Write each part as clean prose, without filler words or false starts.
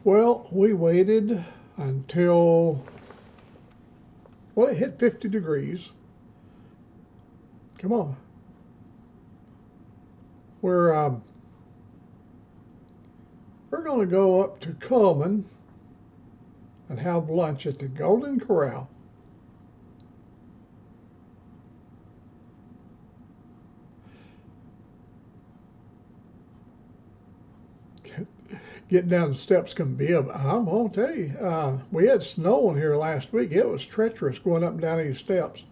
Well, we waited until, well, it hit 50 degrees. Come on. We're we're going to go up to Coleman and have lunch at the Golden Corral. Getting down the steps can be I'm gonna tell you, we had snow in here last week. It was treacherous going up and down these steps.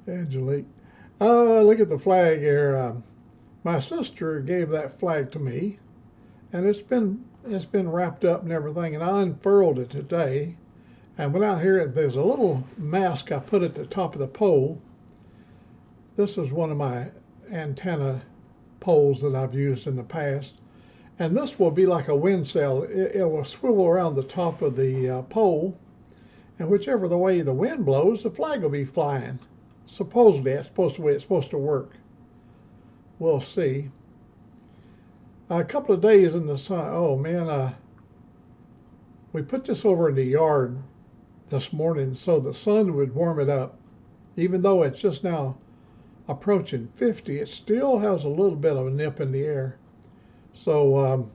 Angelique. Look at the flag here. My sister gave that flag to me, and it's been wrapped up and everything. And I unfurled it today. And went out here. There's a little mask I put at the top of the pole. This is one of my antenna poles that I've used in the past. And this will be like a wind sail. It will swivel around the top of the pole, and whichever the way the wind blows, the flag will be flying. Supposedly, that's supposed to the way it's supposed to work. We'll see. A couple of days in the sun. Oh man, we put this over in the yard this morning so the sun would warm it up. Even though it's just now approaching 50, it still has a little bit of a nip in the air. So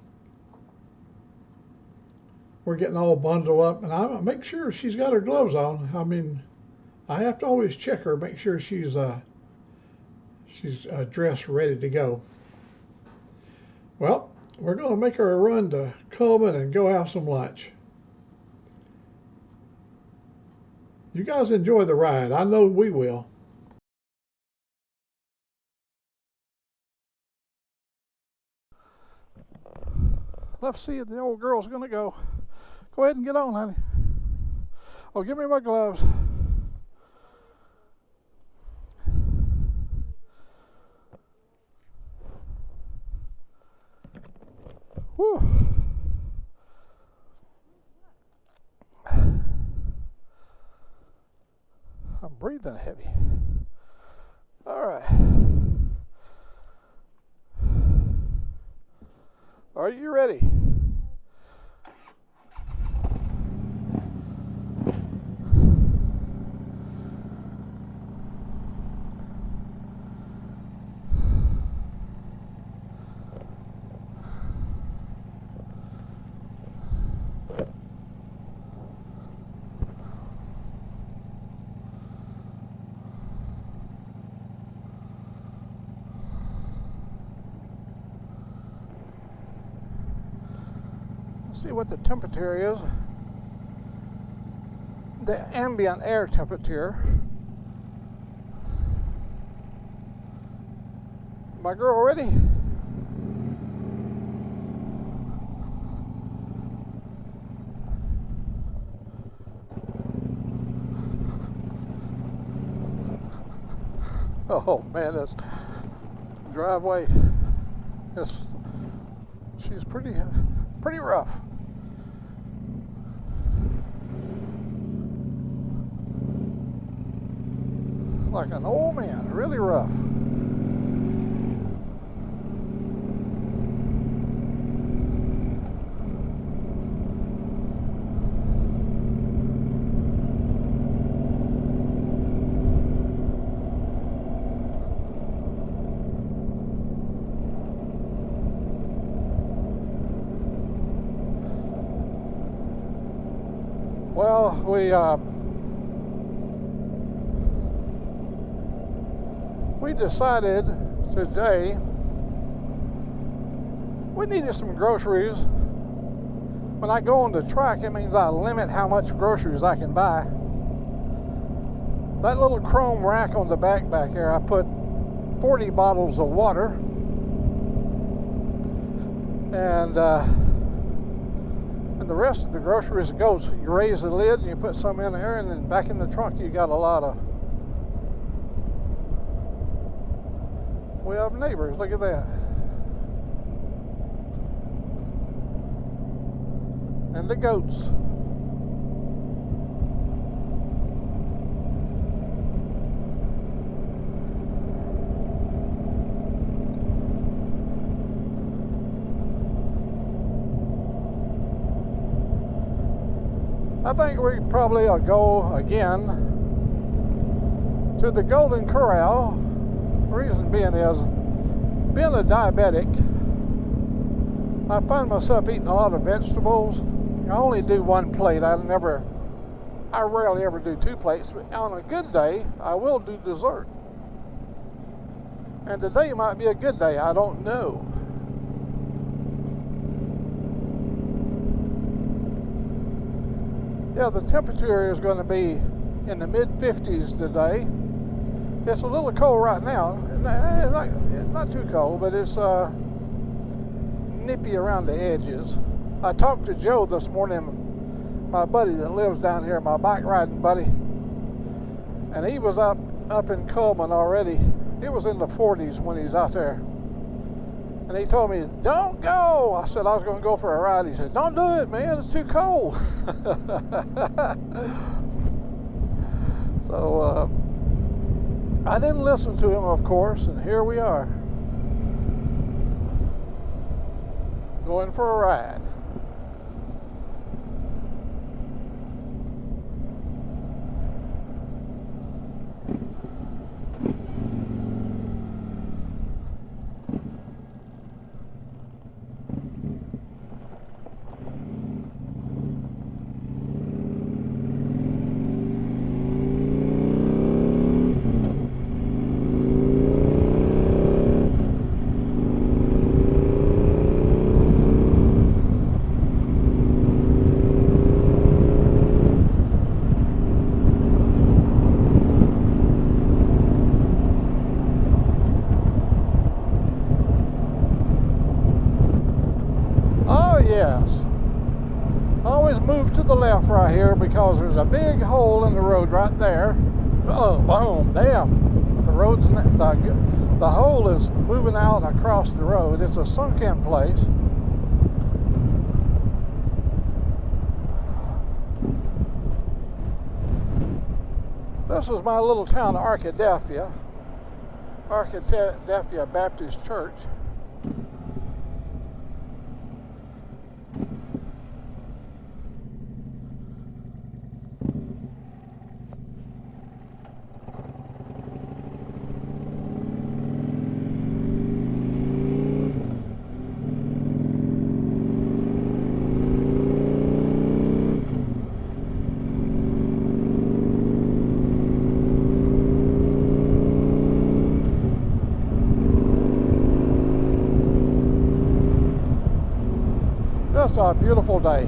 we're getting all bundled up, and I make sure she's got her gloves on. I mean, I have to always check her, make sure she's dressed, ready to go. Well, we're going to make her a run to Coleman and go have some lunch. You guys enjoy the ride. I know we will. Let's see if the old girl's going to go. Go ahead and get on, honey. Oh, give me my gloves. Whew. I'm breathing heavy. All right. Are you ready? See what the temperature is. The ambient air temperature. My girl ready? Oh man, this driveway she's pretty rough. Like an old man, really rough. Well, we decided today we needed some groceries. When I go on the track, it means I limit how much groceries I can buy. That little chrome rack on the back there, I put 40 bottles of water, and the rest of the groceries goes. You raise the lid and you put some in there, and then back in the trunk you got a lot of. We have neighbors, look at that. And the goats. I think we probably will go again to the Golden Corral. The reason being is, being a diabetic, I find myself eating a lot of vegetables. I only do one plate. I rarely ever do 2 plates. But on a good day, I will do dessert. And today might be a good day. I don't know. Yeah, the temperature is going to be in the mid-50s today. It's a little cold right now. It's not too cold, but it's nippy around the edges. I talked to Joe this morning, my buddy that lives down here, my bike riding buddy, and he was up in Coleman already. It was in the 40s when he's out there. And he told me, don't go. I said I was going to go for a ride. He said, don't do it, man. It's too cold. So I didn't listen to him, of course, and here we are, going for a ride. Yes. Always move to the left right here because there's a big hole in the road right there. Oh, boom, damn. The hole is moving out across the road. It's a sunken place. This is my little town of Arkadelphia Baptist Church. Just a beautiful day.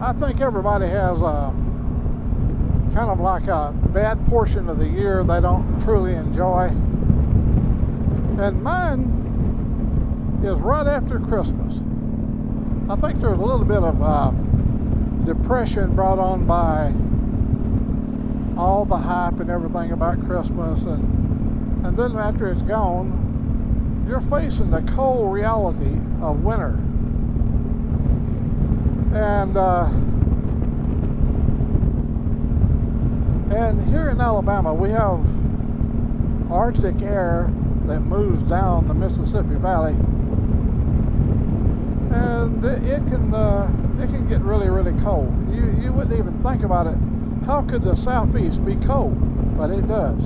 I think everybody has a kind of like a bad portion of the year they don't truly enjoy. And mine is right after Christmas. I think there's a little bit of depression brought on by all the hype and everything about Christmas, and then after it's gone, you're facing the cold reality of winter. And here in Alabama, we have Arctic air that moves down the Mississippi Valley, and it can get really, really cold. You wouldn't even think about it. How could the southeast be cold? But it does.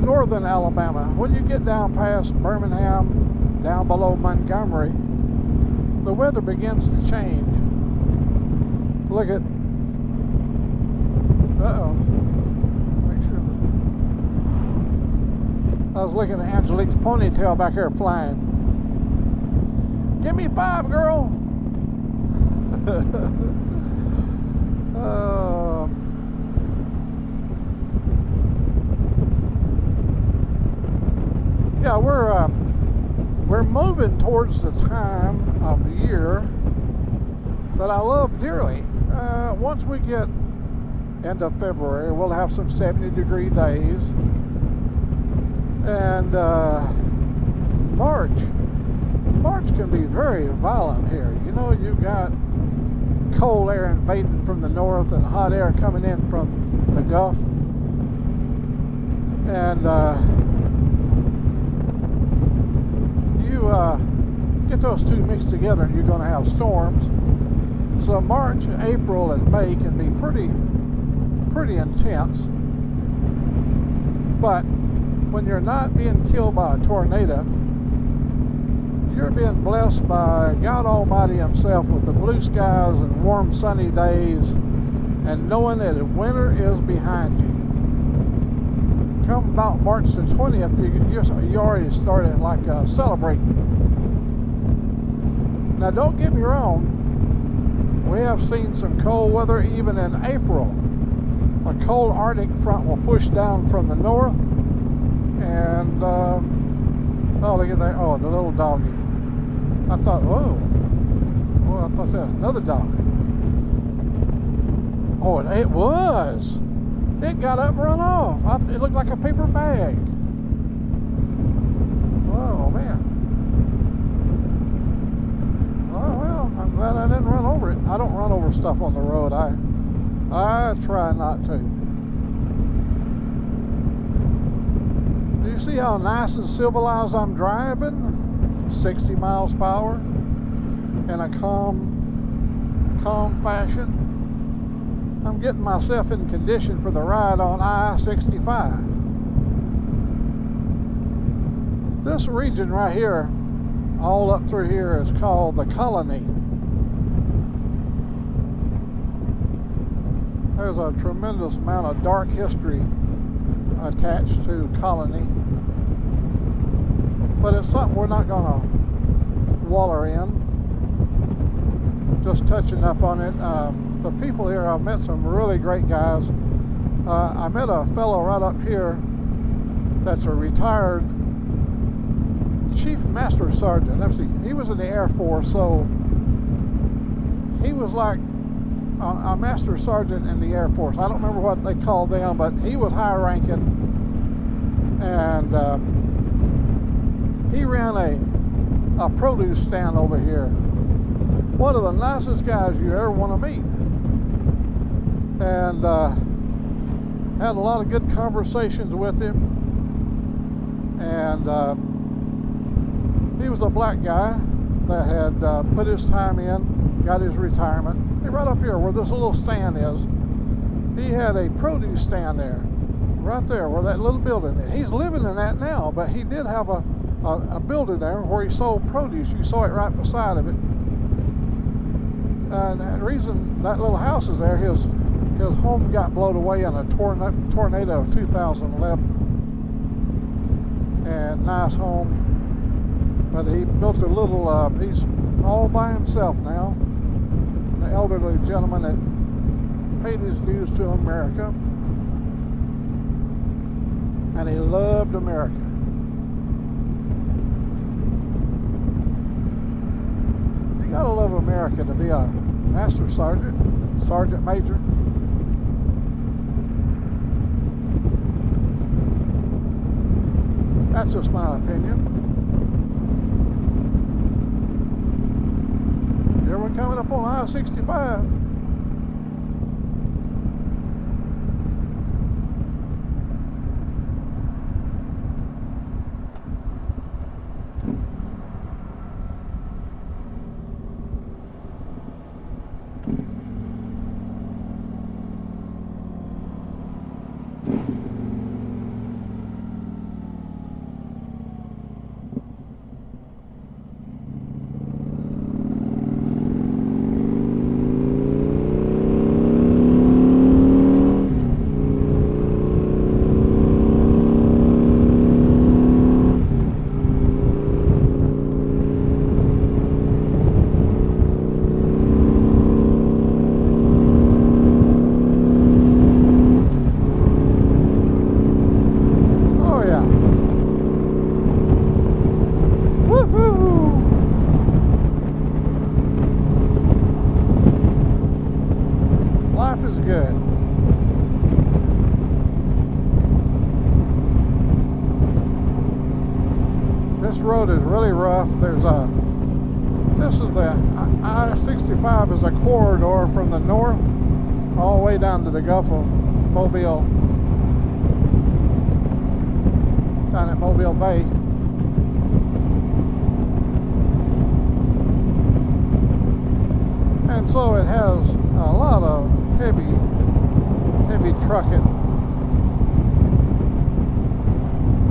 Northern Alabama, when you get down past Birmingham, down below Montgomery, the weather begins to change. Look at, make sure that, I was looking at Angelique's ponytail back here flying. Give me 5, girl. Yeah, we're moving towards the time of the year that I love dearly. Once we get end of February. We'll have some 70-degree days. And March can be very violent here. You know, you've got cold air invading from the north and hot air coming in from the Gulf. And you get those two mixed together and you're going to have storms. So March, April, and May can be pretty intense. But when you're not being killed by a tornado, you're being blessed by God Almighty Himself with the blue skies and warm sunny days, and knowing that winter is behind you. Come about March the 20th, you already started like celebrating. Now don't get me wrong, we have seen some cold weather even in April. A cold Arctic front will push down from the north, and oh, look at that! Oh, the little doggy. I thought, oh, I thought that was another dog. Oh, it was. It got up and run off. It looked like a paper bag. Oh man. Oh well, I'm glad I didn't run over it. I don't run over stuff on the road. I try not to. Do you see how nice and civilized I'm driving? 60 miles per hour in a calm fashion. I'm getting myself in condition for the ride on I-65. This region right here, all up through here, is called the Colony. There's a tremendous amount of dark history attached to Colony, but it's something we're not going to waller in. Just touching up on it. The people here, I've met some really great guys. I met a fellow right up here that's a retired Chief Master Sergeant. He was in the Air Force, so he was like a Master Sergeant in the Air Force. I don't remember what they called them, but he was high ranking, and he ran a produce stand over here. One of the nicest guys you ever want to meet. And had a lot of good conversations with him. And he was a black guy that had put his time in, got his retirement. Hey, right up here where this little stand is, he had a produce stand there, right there where that little building is. He's living in that now, but he did have a building there where he sold produce. You saw it right beside of it. And the reason that little house is there, his home got blown away in a tornado of 2011. And nice home. But he built a little, he's all by himself now. The elderly gentleman that paid his dues to America. And he loved America. You gotta love America to be a Master Sergeant, Sergeant Major. That's just my opinion. Here we're coming up on I-65. really rough. This is the I-65 is a corridor from the north all the way down to the Gulf of Mobile, down at Mobile Bay. And so it has a lot of heavy trucking.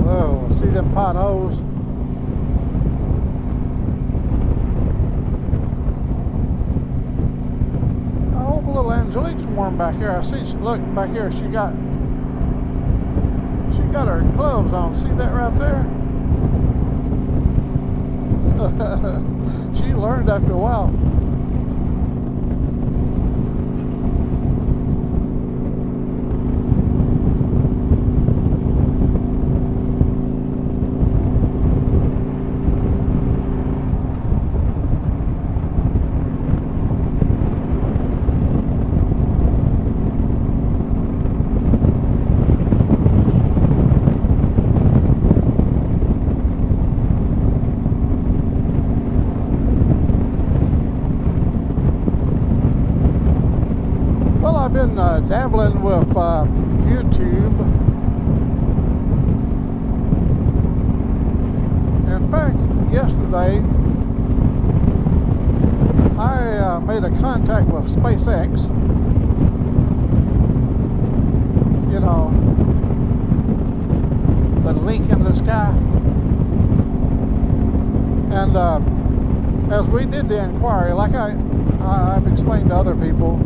Whoa, see them potholes? I hope little Angelique's warm back here. I see, look back here, she got her gloves on. See that right there? She learned after a while. I've been dabbling with YouTube. In fact, yesterday I made a contact with SpaceX. You know, the link in the sky. And as we did the inquiry, like I've explained to other people,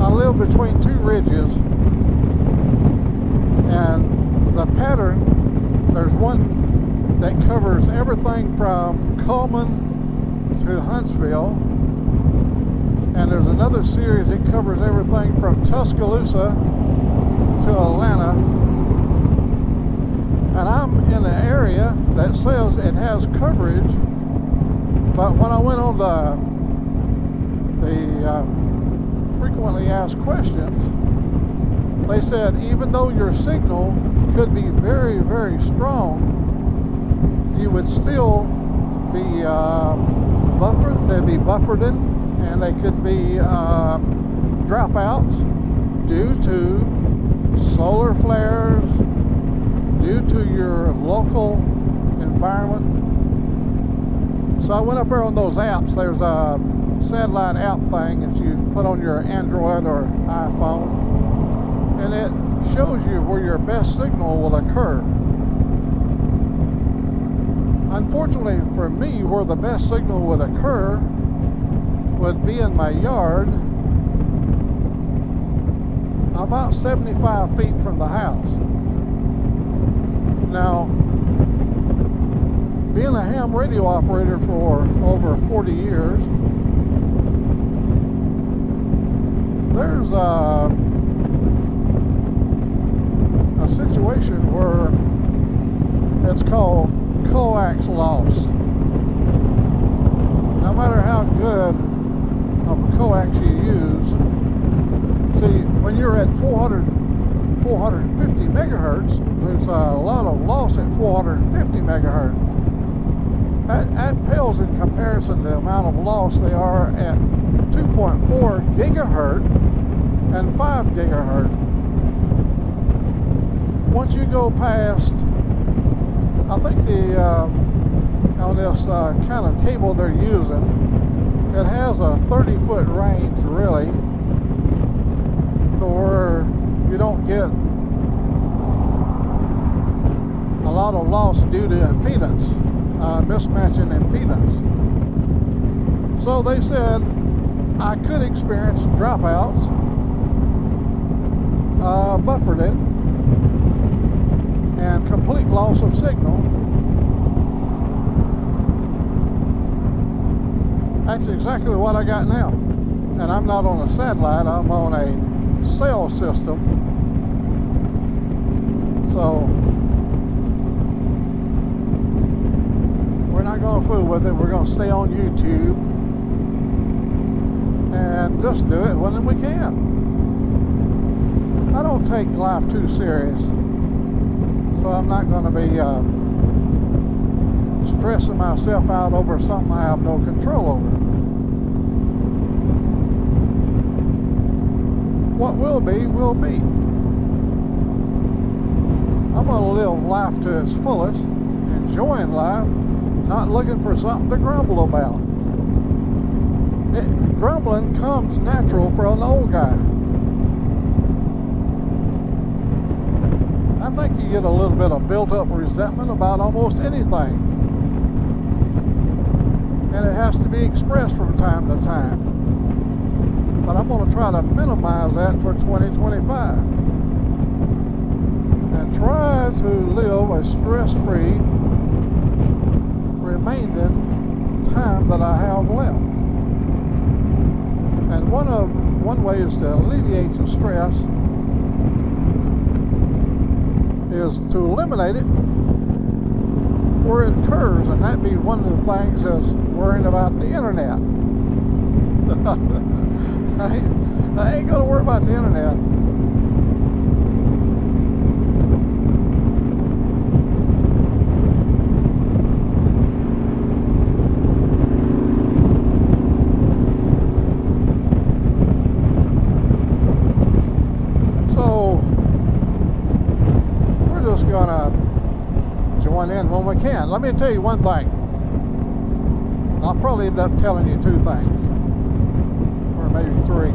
I live between two ridges, and the pattern, there's one that covers everything from Coleman to Huntsville, and there's another series that covers everything from Tuscaloosa to Atlanta, and I'm in an area that says it has coverage, but when I went on the frequently asked questions, they said even though your signal could be very, very strong, you would still be buffered. They'd be buffered in, and they could be dropouts due to solar flares, due to your local environment. So I went up there on those apps. There's a satellite app thing that you put on your Android or iPhone, and it shows you where your best signal will occur. Unfortunately for me, where the best signal would occur would be in my yard, about 75 feet from the house. Now, being a ham radio operator for over 40 years, there's a situation where it's called coax loss. No matter how good of a coax you use, see, when you're at 450 megahertz, there's a lot of loss at 450 megahertz. That pales in comparison to the amount of loss they are at 2.4 gigahertz and 5 gigahertz. Once you go past, I think on this kind of cable they're using, it has a 30-foot range really, to where you don't get a lot of loss due to impedance, mismatching impedance. So they said I could experience dropouts, buffering, and complete loss of signal. That's exactly what I got now. And I'm not on a satellite, I'm on a cell system. So we're not going to fool with it. We're going to stay on YouTube and just do it when we can. I don't take life too serious, so I'm not going to be stressing myself out over something I have no control over. What will be, will be. I'm going to live life to its fullest, enjoying life, not looking for something to grumble about. Grumbling comes natural for an old guy. I think you get a little bit of built-up resentment about almost anything. And it has to be expressed from time to time. But I'm going to try to minimize that for 2025. And try to live a stress-free remaining time that I have left. And one way is to alleviate the stress is to eliminate it where it occurs, and that'd be one of the things is worrying about the internet. I ain't gonna worry about the internet. In when we can. Let me tell you one thing. I'll probably end up telling you two things, or maybe three.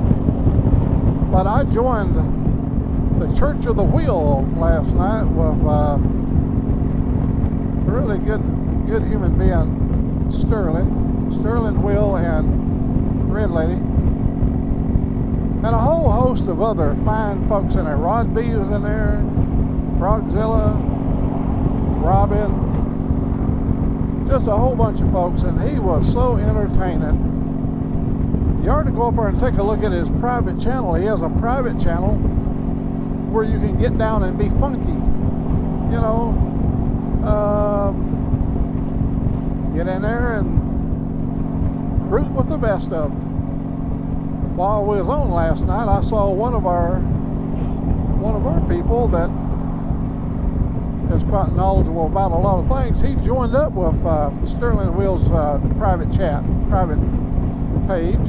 But I joined the Church of the Wheel last night with a really good human being, Sterling Will and Red Lady, and a whole host of other fine folks in there. Rod B was in there, Frogzilla, Robin, just a whole bunch of folks, and he was so entertaining. You ought to go up there and take a look at his private channel. He has a private channel where you can get down and be funky, you know, get in there and root with the best of them. While we was on last night, I saw one of our people that is quite knowledgeable about a lot of things. He joined up with Sterling Will's private page.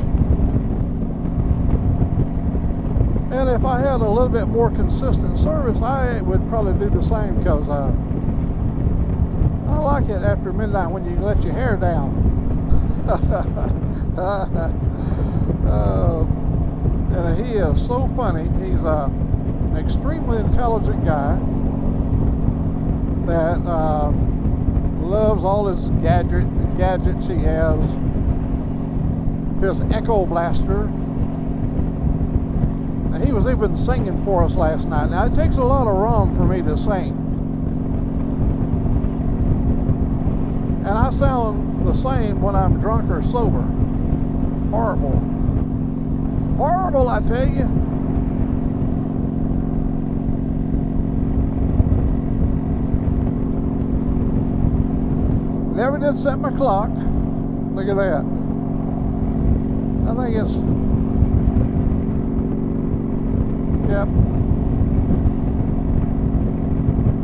And if I had a little bit more consistent service, I would probably do the same, because I like it after midnight when you let your hair down. And he is so funny. He's an extremely intelligent guy that loves all his gadgets he has. His Echo Blaster. And he was even singing for us last night. Now, it takes a lot of rum for me to sing. And I sound the same when I'm drunk or sober. Horrible. Horrible, I tell you. Never did set my clock. Look at that. I think it's, yep.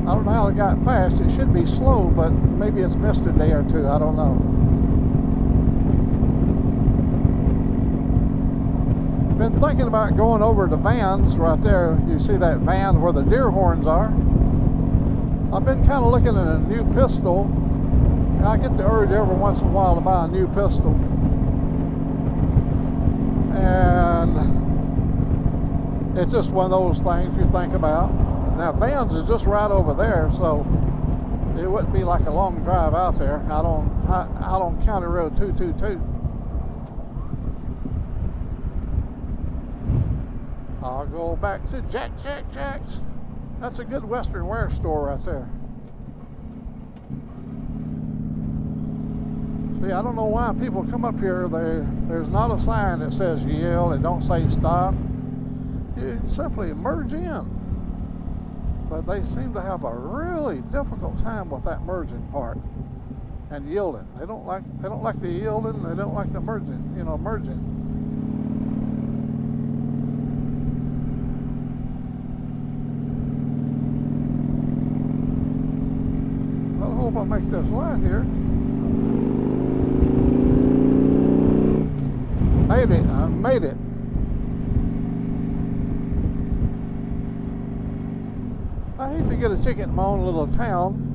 I don't know how it got fast. It should be slow, but maybe it's missed a day or two. I don't know. Been thinking about going over to Vans right there. You see that van where the deer horns are? I've been kind of looking at a new pistol. I get the urge every once in a while to buy a new pistol. And it's just one of those things you think about. Now, Vans is just right over there, so it wouldn't be like a long drive out there out on County Road 222. I'll go back to Jack's. That's a good Western wear store right there. See, I don't know why people come up here. There's not a sign that says yield. It don't say stop. You simply merge in. But they seem to have a really difficult time with that merging part and yielding. They don't like the yielding. They don't like the merging. Merging. I hope I make this light here. made it. I hate to get a ticket in my own little town.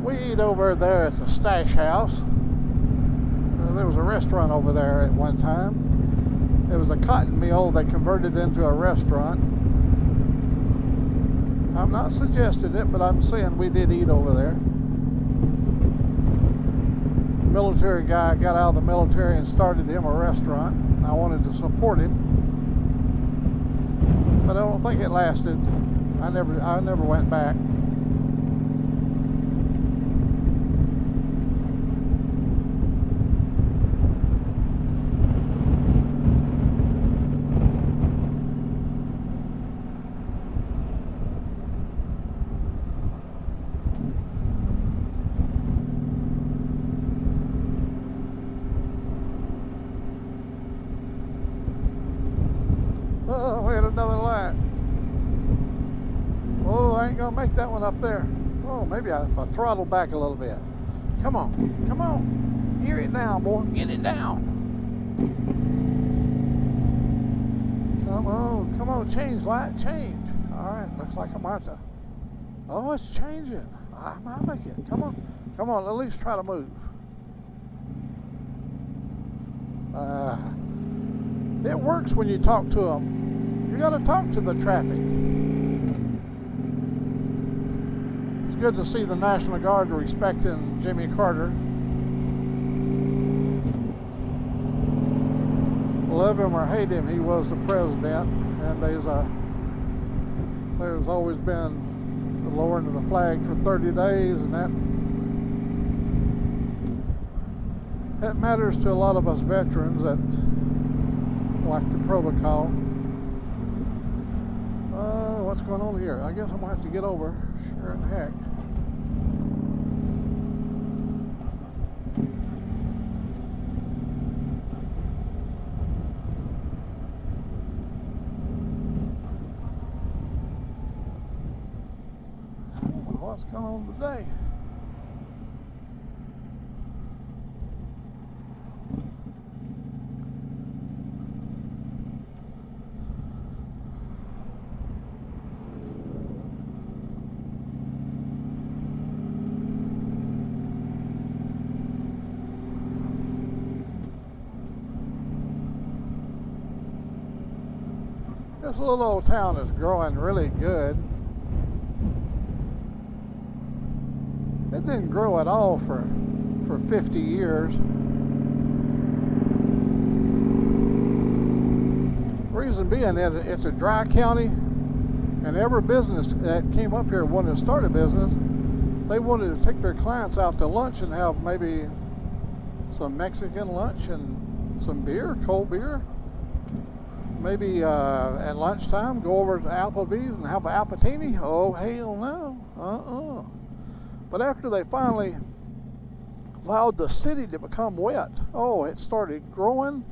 We eat over there at the Stash House. There was a restaurant over there at one time. It was a cotton mill they converted into a restaurant. I'm not suggesting it, but I'm saying we did eat over there. The military guy got out of the military and started him a restaurant. I wanted to support him, but I don't think it lasted. I never went back. Oh, we had another light. Oh, I ain't gonna make that one up there. Oh, maybe if I throttle back a little bit. Come on, come on. Gear it down, boy. Get it down. Come on, change light, change. All right, looks like I'm about to. Oh, it's changing. I might make it. Come on, at least try to move. It works when you talk to them. You got to talk to the traffic. It's good to see the National Guard respecting Jimmy Carter. Love him or hate him, he was the president, and there's always been the lowering of the flag for 30 days, and that matters to a lot of us veterans that like the protocol. What's going on here? I guess I'm gonna have to get over. Sure in heck. I don't know what's going on today. This little old town is growing really good. It didn't grow at all for 50 years. Reason being is it's a dry county, and every business that came up here wanted to start a business. They wanted to take their clients out to lunch and have maybe some Mexican lunch and some beer, cold beer. Maybe at lunchtime, go over to Applebee's and have an appetini. Oh, hell no. But after they finally allowed the city to become wet, oh, it started growing.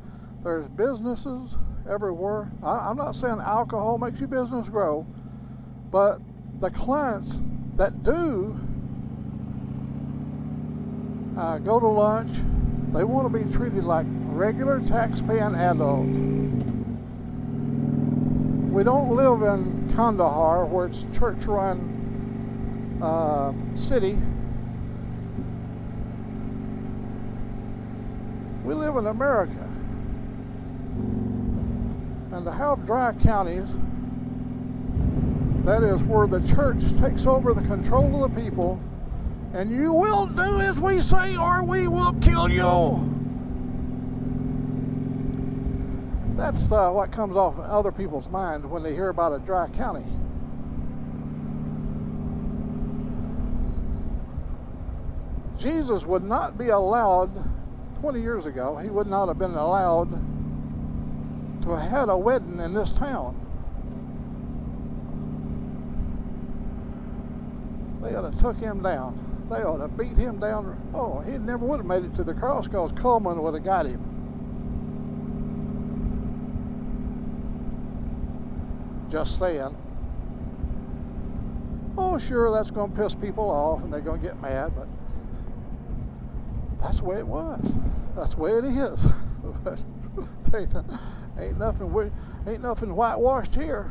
There's businesses everywhere. I'm not saying alcohol makes your business grow, but the clients that do go to lunch, they want to be treated like regular tax-paying adults. We don't live in Kandahar, where it's a church-run city. We live in America. And to have dry counties, that is where the church takes over the control of the people, and you will do as we say or we will kill you. That's what comes off other people's minds when they hear about a dry county. Jesus would not be allowed, 20 years ago, he would not have been allowed to have had a wedding in this town. They ought to took him down. They ought to beat him down. Oh, he never would have made it to the cross because Coleman would have got him. Just saying. Oh, sure, that's going to piss people off and they're going to get mad, but that's the way it was. That's the way it is. But ain't nothing whitewashed here.